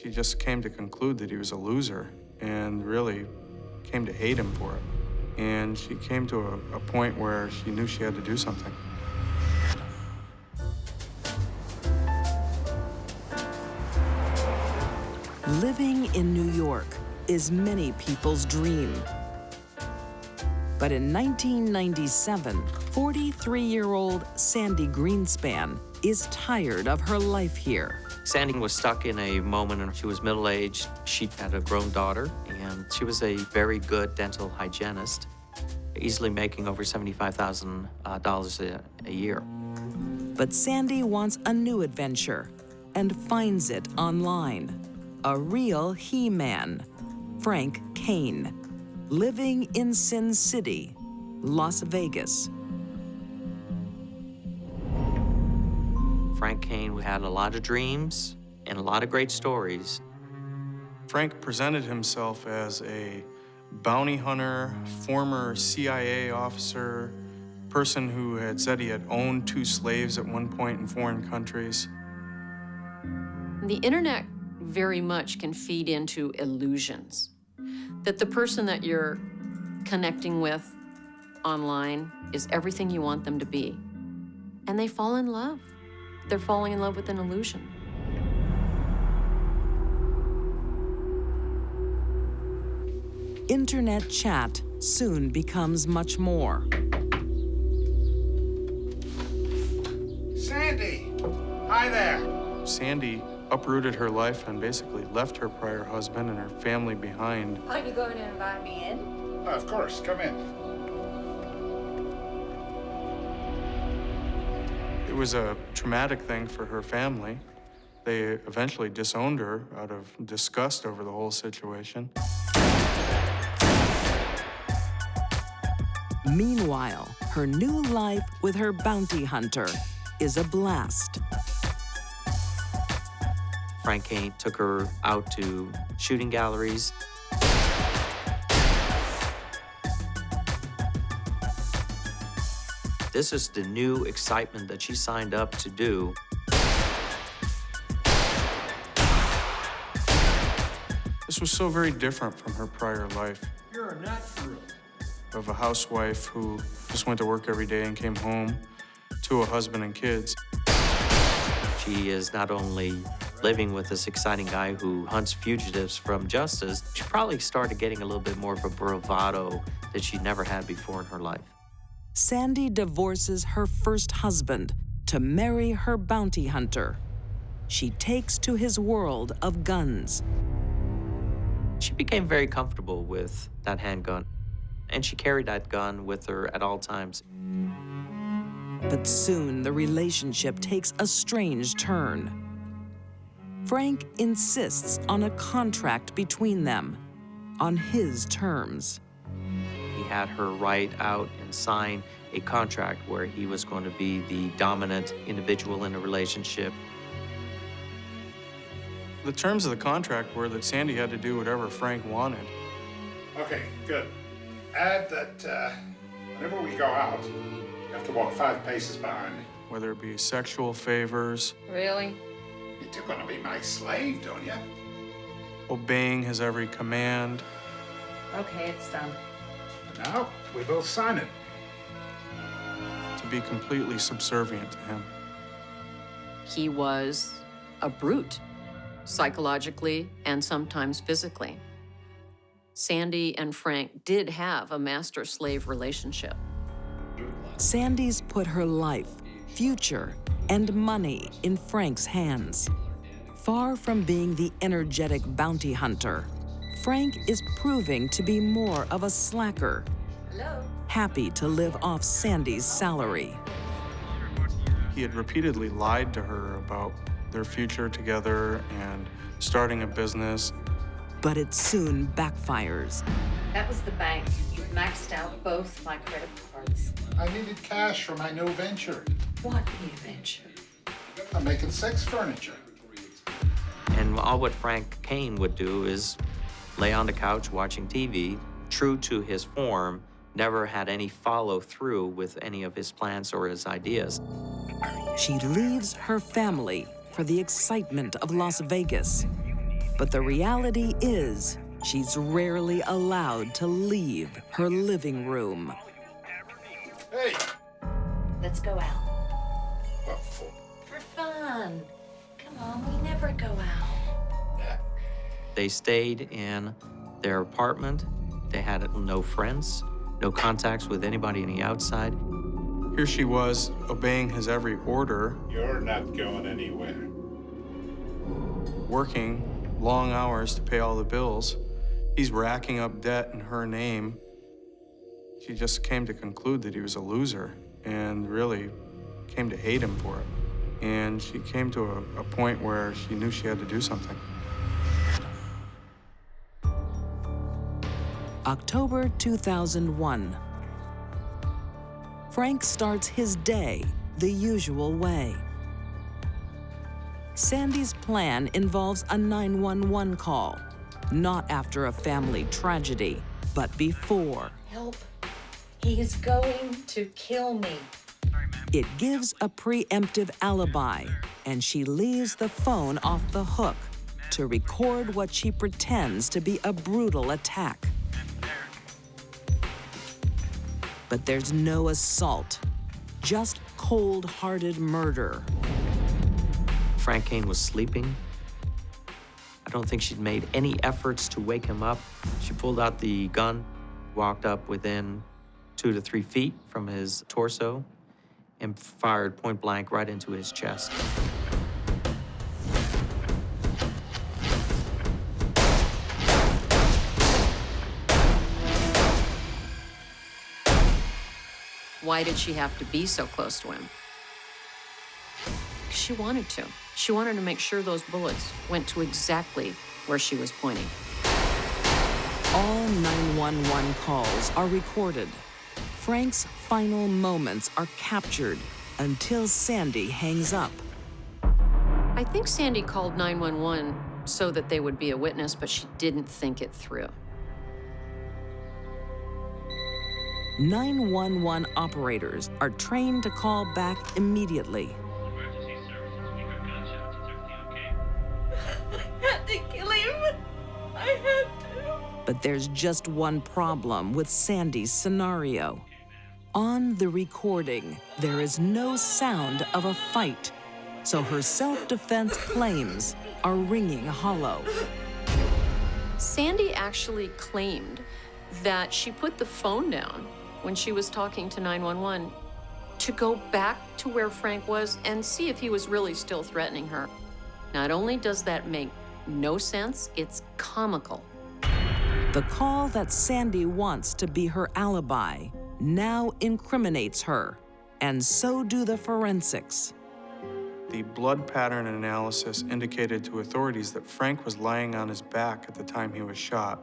She just came to conclude that he was a loser and really came to hate him for it. And she came to a point where she knew she had to do something. Living in New York is many people's dream. But in 1997, 43-year-old Sandy Greenspan is tired of her life here. Sandy was stuck in a moment when she was middle-aged. She had a grown daughter, and she was a very good dental hygienist, easily making over $75,000 a year. But Sandy wants a new adventure and finds it online. A real he-man, Frank Kaine, living in Sin City, Las Vegas. Frank Kaine had a lot of dreams and a lot of great stories. Frank presented himself as a bounty hunter, former CIA officer, person who had said he had owned 2 slaves at one point in foreign countries. The internet very much can feed into illusions. That the person that you're connecting with online is everything you want them to be. And they fall in love. They're falling in love with an illusion. Internet chat soon becomes much more. Sandy! Hi there! Sandy uprooted her life and basically left her prior husband and her family behind. Aren't you going to invite me in? Of course, come in. It was a traumatic thing for her family. They eventually disowned her out of disgust over the whole situation. Meanwhile, her new life with her bounty hunter is a blast. Frank Kaine took her out to shooting galleries. This is the new excitement that she signed up to do. This was so very different from her prior life. You're a natural. Of a housewife who just went to work every day and came home to a husband and kids. She is not only living with this exciting guy who hunts fugitives from justice, she probably started getting a little bit more of a bravado that she never had before in her life. Sandy divorces her first husband to marry her bounty hunter. She takes to his world of guns. She became very comfortable with that handgun, and she carried that gun with her at all times. But soon the relationship takes a strange turn. Frank insists on a contract between them, on his terms. He had her write out and sign a contract where he was going to be the dominant individual in a relationship. The terms of the contract were that Sandy had to do whatever Frank wanted. Okay, good. Add that whenever we go out, you have to walk 5 paces behind me. Whether it be sexual favors, Really? You're gonna be my slave, don't you? obeying his every command. Okay, it's done. Now, we both sign it. To be completely subservient to him. He was a brute, psychologically and sometimes physically. Sandy and Frank did have a master-slave relationship. Sandy's put her life, future, and money in Frank's hands. Far from being the energetic bounty hunter, Frank is proving to be more of a slacker, Hello? happy to live off Sandy's salary. He had repeatedly lied to her about their future together and starting a business. But it soon backfires. That was the bank. You've maxed out both my credit cards. I needed cash for my new venture. What new venture? I'm making sex furniture. And all what Frank Kaine would do is lay on the couch watching TV, true to his form, never had any follow-through with any of his plans or his ideas. She leaves her family for the excitement of Las Vegas. But the reality is, she's rarely allowed to leave her living room. Hey! Let's go out. What for? For fun. Come on, we never go out. Yeah. They stayed in their apartment. They had no friends, no contacts with anybody on the outside. Here she was, obeying his every order, You're not going anywhere. working long hours to pay all the bills. He's racking up debt in her name. She just came to conclude that he was a loser and really came to hate him for it. And she came to a point where she knew she had to do something. October 2001. Frank starts his day the usual way. Sandy's plan involves a 911 call, not after a family tragedy, but before. Help. He is going to kill me. It gives a preemptive alibi, and she leaves the phone off the hook to record what she pretends to be a brutal attack. But there's no assault, just cold-hearted murder. Frank Kaine was sleeping. I don't think she'd made any efforts to wake him up. She pulled out the gun, walked up within 2 to 3 feet from his torso, and fired point blank right into his chest. Why did she have to be so close to him? She wanted to. She wanted to make sure those bullets went to exactly where she was pointing. All 911 calls are recorded. Frank's final moments are captured until Sandy hangs up. I think Sandy called 911 so that they would be a witness, but she didn't think it through. 911 operators are trained to call back immediately. I had to kill him. I had to. But there's just one problem with Sandy's scenario. On the recording, there is no sound of a fight, so her self-defense claims are ringing hollow. Sandy actually claimed that she put the phone down when she was talking to 911 to go back to where Frank was and see if he was really still threatening her. Not only does that make no sense, it's comical. The call that Sandy wants to be her alibi now incriminates her, and so do the forensics. The blood pattern analysis indicated to authorities that Frank was lying on his back at the time he was shot.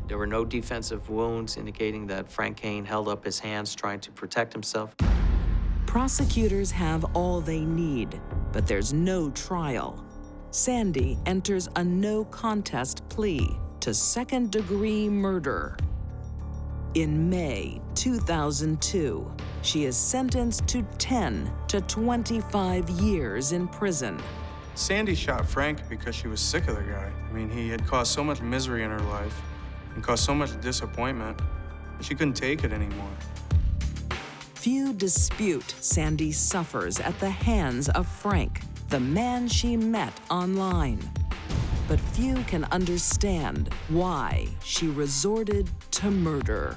There were no defensive wounds indicating that Frank Kaine held up his hands trying to protect himself. Prosecutors have all they need, but there's no trial. Sandy enters a no-contest plea to second-degree murder. In May 2002, she is sentenced to 10 to 25 years in prison. Sandy shot Frank because she was sick of the guy. I mean, he had caused so much misery in her life and caused so much disappointment, she couldn't take it anymore. Few dispute Sandy suffers at the hands of Frank, the man she met online. But few can understand why she resorted to murder.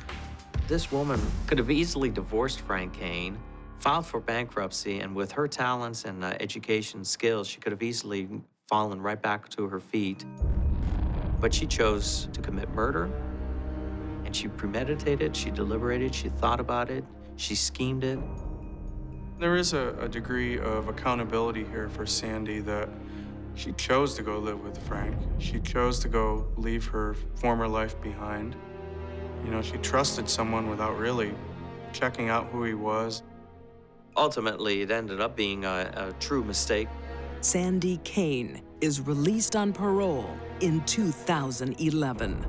This woman could have easily divorced Frank Kaine, filed for bankruptcy, and with her talents and education skills, she could have easily fallen right back to her feet. But she chose to commit murder, and she premeditated, she deliberated, she thought about it, she schemed it. There is a degree of accountability here for Sandy that she chose to go live with Frank. She chose to go leave her former life behind. You know, she trusted someone without really checking out who he was. Ultimately, it ended up being a true mistake. Sandy Kaine is released on parole in 2011.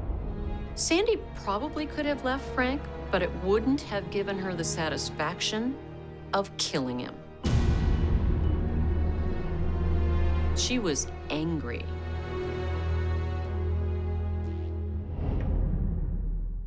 Sandy probably could have left Frank, but it wouldn't have given her the satisfaction of killing him. She was angry